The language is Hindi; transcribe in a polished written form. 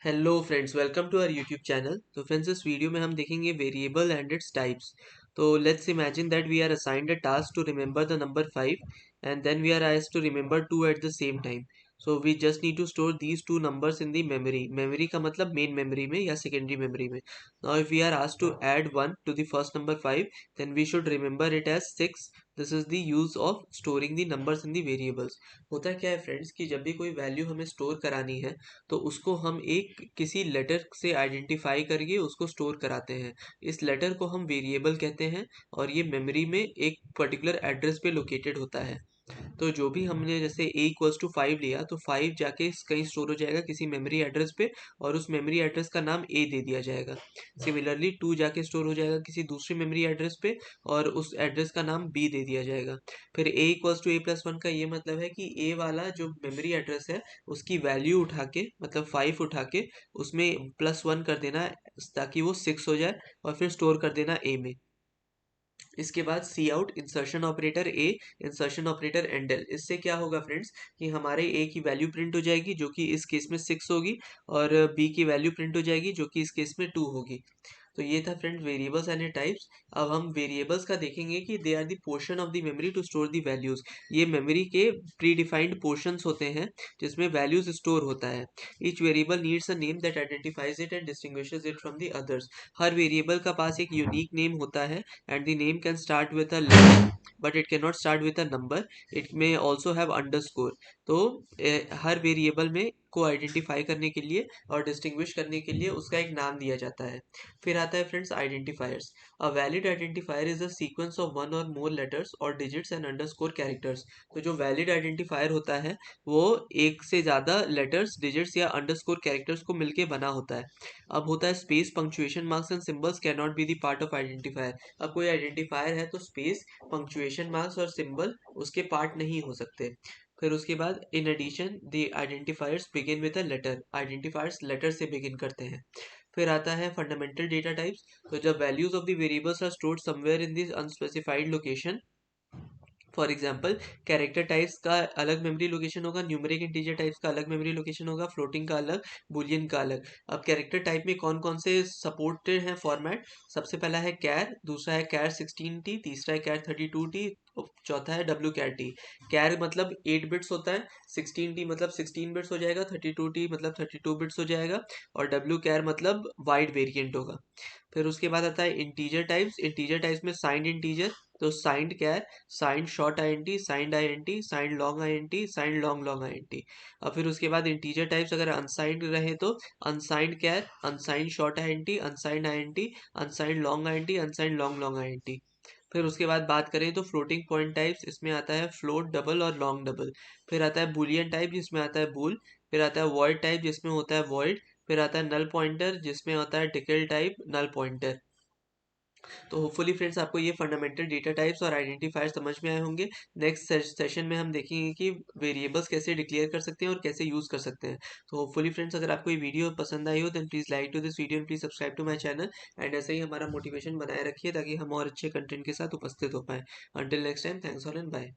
Hello friends, welcome to our YouTube channel. तो फ्रेंड्स, इस वीडियो में हम देखेंगे वेरिएबल एंड इट्स टाइप्स। तो let's imagine that we are assigned a task to remember the number 5 and then we are asked to remember 2 at the same time. So we just need to store these two numbers in the memory. Memory का मतलब मेन मेमोरी में या सेकेंडरी मेमोरी में। Now if we are asked to add 1 to the first number 5, then we should remember it as 6। This is the use of storing the numbers in the variables. होता क्या है फ्रेंड्स कि जब भी कोई वैल्यू हमें स्टोर करानी है तो उसको हम एक किसी लेटर से आइडेंटिफाई करके उसको स्टोर कराते हैं। इस लेटर को हम वेरिएबल कहते हैं और ये मेमोरी में एक पर्टिकुलर एड्रेस पे लोकेटेड होता है। तो जो भी हमने जैसे a इक्वल्स टू 5 लिया तो 5 जाके कहीं स्टोर हो जाएगा किसी मेमोरी एड्रेस पे और उस मेमोरी एड्रेस का नाम a दे दिया जाएगा। सिमिलरली 2 जाके स्टोर हो जाएगा किसी दूसरी मेमोरी एड्रेस पे और उस एड्रेस का नाम b दे दिया जाएगा। फिर a इक्वल्स टू a+1 का ये मतलब है कि a वाला जो मेमोरी एड्रेस है उसकी वैल्यू उठा के मतलब 5 उठा के उसमें +1 कर देना ताकि वो 6 हो जाए और फिर स्टोर कर देना a में। इसके बाद सी आउट इंसर्शन ऑपरेटर ए, इंसर्शन ऑपरेटर एंडल। इससे क्या होगा फ्रेंड्स कि हमारे ए की वैल्यू प्रिंट हो जाएगी जो कि इस केस में 6 होगी और बी की वैल्यू प्रिंट हो जाएगी जो कि इस केस में 2 होगी। तो ये था फ्रेंड्स वेरिएबल्स एंड टाइप्स। अब हम वेरिएबल्स का देखेंगे कि they are the portion of the memory to store the values. ये मेमोरी के प्री डिफाइंड पोर्शंस होते हैं जिसमें वैल्यूज स्टोर होता है। Each variable needs a name that identifies it and distinguishes it from the others. हर वेरिएबल का पास एक यूनिक नेम होता है and the name can start with a letter but it cannot start with a number. It may also have underscore. तो हर वेरिएबल में को आइडेंटिफाई करने के लिए और डिस्टिंग्विश करने के लिए उसका एक नाम दिया जाता है। फिर आता है friends identifiers. A valid identifier is a sequence of one और मोर लेटर्स और डिजिट्स एंड अंडरस्कोर कैरेक्टर्स। तो जो वैलिड आइडेंटिफायर होता है वो एक से ज़्यादा लेटर्स, डिजिट्स या अंडरस्कोर कैरेक्टर्स को मिलके बना होता है। अब होता है space, punctuation marks and symbols can not be the part of identifier. अब कोई आइडेंटिफायर है तो स्पेस, पंक्चुएशन मार्क्स और सिंबल उसके पार्ट नहीं हो सकते। फिर उसके बाद in addition the identifiers begin with a letter. Identifiers letter से बिगिन करते हैं। फिर आता है फंडामेंटल डेटा टाइप्स। तो जब values of the variables are stored somewhere in this unspecified location. For example character types का अलग मेमोरी लोकेशन होगा, न्यूमेरिक इंटीजर टाइप्स का अलग मेमोरी लोकेशन होगा, फ्लोटिंग का अलग, बुलियन का अलग। अब कैरेक्टर टाइप में कौन कौन से सपोर्टेड हैं फॉर्मेट? सबसे पहला है कैर, दूसरा है कैर 16T, तीसरा है कैर 32T, चौथा है डब्ल्यू कैर टी। कैर मतलब 8 बिट्स होता है, 16T मतलब 16 बिट्स हो जाएगा, 32T मतलब 32 बिट्स हो जाएगा और डब्ल्यू कैर मतलब वाइड वेरिएंट होगा। फिर उसके बाद आता है इंटीजर टाइप्स। इंटीजर टाइप्स में साइंड इंटीजर, तो साइंड क्या है? Signed short INT, signed INT, signed long INT, signed long long INT. और फिर उसके बाद इंटीजर टाइप्स अगर अनसाइंड रहे तो अनसाइंड क्या है? Unsigned short INT, unsigned INT, unsigned long INT, unsigned long long INT. फिर उसके बाद बात करें तो फ्लोटिंग पॉइंट टाइप्स, इसमें आता है फ्लोट डबल और लॉन्ग डबल। फिर आता है बुलियन टाइप जिसमें आता है बुल। फिर आता है वॉइड टाइप जिसमें होता है वॉइड। फिर आता है नल पॉइंटर जिसमें होता है टिकल टाइप नल पॉइंटर। तो होपफुली फ्रेंड्स आपको ये फंडामेंटल डेटा टाइप्स और आइडेंटिफायर समझ में आए होंगे। नेक्स्ट सेशन में हम देखेंगे कि वेरिएबल्स कैसे डिक्लेयर कर सकते हैं और कैसे यूज कर सकते हैं। तो होपफुली फ्रेंड्स अगर आपको ये वीडियो पसंद आई हो then please like to this video and please subscribe to my channel and ऐसे ही हमारा मोटिवेशन बनाए रखिए ताकि हम और अच्छे कंटेंट के साथ उपस्थित हो पाए। Until next time, thanks all and bye.